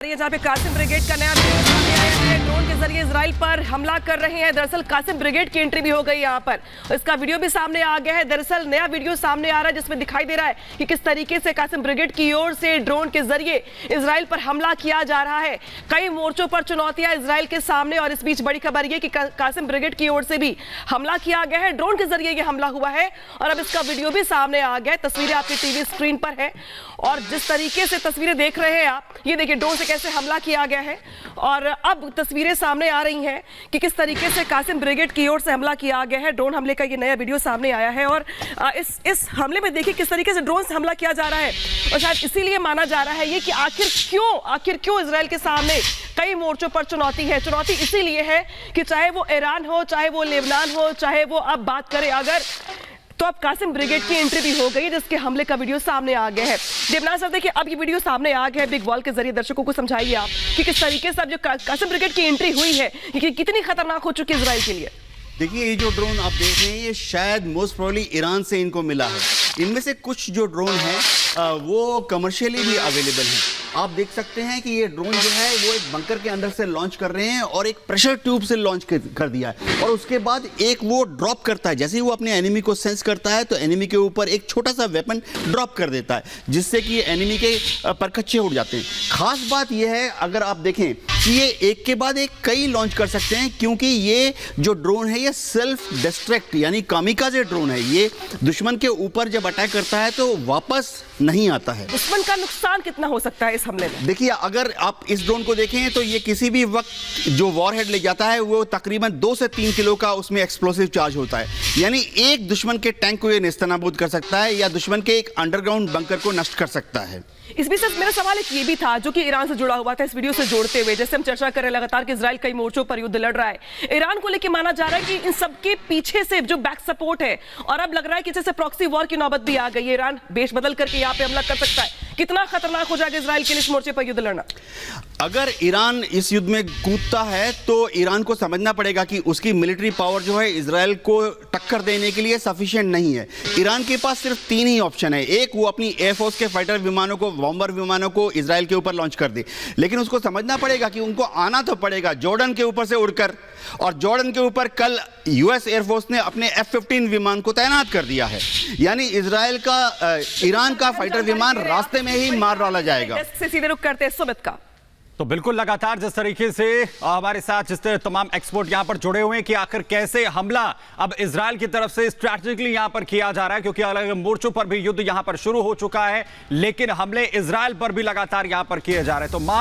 जहाँ पे कासिम ब्रिगेड का नया वीडियो सामने आया है। ड्रोन के जरिए इजराइल पर हमला कर रहे हैं। दरअसल कासिम ब्रिगेड की एंट्री भी हो गई यहाँ पर, इसका वीडियो भी सामने आ गया है। दरअसल नया वीडियो सामने आ रहा है जिसमें दिखाई दे रहा है कि किस तरीके से कासिम ब्रिगेड की ओर से ड्रोन के जरिए इजराइल पर हमला किया जा रहा है। कई मोर्चों पर चुनौतियां इजराइल के सामने, और इस बीच बड़ी खबर यह कि कासिम ब्रिगेड की ओर से भी हमला किया गया है। ड्रोन के जरिए यह हमला हुआ है और अब इसका वीडियो भी सामने आ गया है। तस्वीरें आपकी टीवी स्क्रीन पर है और जिस तरीके से तस्वीरें देख रहे हैं आप, ये देखिए ड्रोन से कैसे हमला किया गया है। और अब तस्वीरें सामने आ रही हैं कि किस तरीके से कासिम ब्रिगेड की ओर से हमला किया गया है। ड्रोन हमले का ये नया वीडियो सामने आया है और इस हमले में देखिए किस तरीके से ड्रोन से हमला किया जा रहा है। और शायद इसीलिए माना जा रहा है ये कि आखिर क्यों इजराइल के सामने कई मोर्चों पर चुनौती है। चुनौती इसीलिए है कि चाहे वो ईरान हो, चाहे वो लेबनान हो, चाहे वो अब बात करें अगर, तो अब कासिम ब्रिगेड की एंट्री भी हो गई है जिसके हमले का वीडियो सामने आ गया है। देवनाथ सर देखिए अब ये वीडियो सामने आ गया है। बिग वॉल के जरिए दर्शकों को समझाइए आप कि किस तरीके से अब जो कासिम ब्रिगेड की एंट्री हुई है ये कितनी खतरनाक हो चुकी है इजराइल के लिए। देखिए ये जो ड्रोन आप देख रहे हैं ये शायद मोस्ट प्रोबेबली ईरान से इनको मिला है। इनमें से कुछ जो ड्रोन हैं वो कमर्शियली भी अवेलेबल हैं। आप देख सकते हैं कि ये ड्रोन जो है वो एक बंकर के अंदर से लॉन्च कर रहे हैं और एक प्रेशर ट्यूब से लॉन्च कर दिया है और उसके बाद एक वो ड्रॉप करता है। जैसे ही वो अपने एनिमी को सेंस करता है तो एनिमी के ऊपर एक छोटा सा वेपन ड्रॉप कर देता है जिससे कि एनिमी के परखच्चे उड़ जाते हैं। खास बात ये है अगर आप देखें कि ये एक के बाद एक कई लॉन्च कर सकते हैं क्योंकि ये जो ड्रोन है ये सेल्फ डिस्ट्रैक्ट यानी कामिकाज़े ड्रोन है। ये दुश्मन के ऊपर जब अटैक करता है तो वापस नहीं आता है। दुश्मन का नुकसान कितना हो सकता है इस हमले में? देखिए अगर आप इस ड्रोन को देखें तो ये किसी भी वक्त जो वॉरहेड ले जाता है वो तकरीबन 2 से 3 किलो का उसमें एक्सप्लोसिव चार्ज होता है। यानी एक दुश्मन के टैंक को ये नेस्तनाबूद कर सकता है या दुश्मन के एक अंडरग्राउंड बंकर को नष्ट कर सकता है। इस बीच मेरा सवाल एक ये भी था जो कि ईरान से जुड़ा हुआ था इस वीडियो से जोड़ते हुए, जैसे हम चर्चा कर रहे हैं लगातार कि इजराइल कई मोर्चों पर युद्ध लड़ रहा है। ईरान को लेकर माना जा रहा है कि इन सबके पीछे से जो बैक सपोर्ट है और अब लग रहा है कि जैसे प्रॉक्सी वॉर की नौबत भी आ गई है। ईरान बेश बदल करके यहाँ पे हमला कर सकता है। कितना खतरनाक हो जाएगा इजराइल के लिए इस मोर्चे पर युद्ध लड़ना? अगर ईरान इस युद्ध में कूदता है तो ईरान को समझना पड़ेगा कि उसकी मिलिट्री पावर जो है इजराइल को टक्कर देने के लिए सफिशिएंट नहीं है। ईरान के पास सिर्फ 3 ही ऑप्शन है। एक, वो अपनी एयरफोर्स के फाइटर विमानों को, बॉम्बर विमानों को इजराइल के ऊपर लॉन्च कर दे, लेकिन उसको समझना पड़ेगा कि उनको आना तो पड़ेगा जॉर्डन के ऊपर से उड़कर, और जॉर्डन के ऊपर कल यूएस एयरफोर्स ने अपने F-15 विमान को तैनात कर दिया है। यानी ईरान का फाइटर विमान रास्ते में ही मार डाला जाएगा। से सीधे रुक करते हैं सुमित का। तो बिल्कुल लगातार जिस तरीके से हमारे साथ जिस तमाम एक्सपर्ट यहां पर जुड़े हुए हैं कि आखिर कैसे हमला अब इजराइल की तरफ से स्ट्रैटेजिकली यहां पर किया जा रहा है, क्योंकि अलग अलग मोर्चों पर भी युद्ध यहां पर शुरू हो चुका है, लेकिन हमले इजराइल पर भी लगातार यहां पर किए जा रहे हैं। तो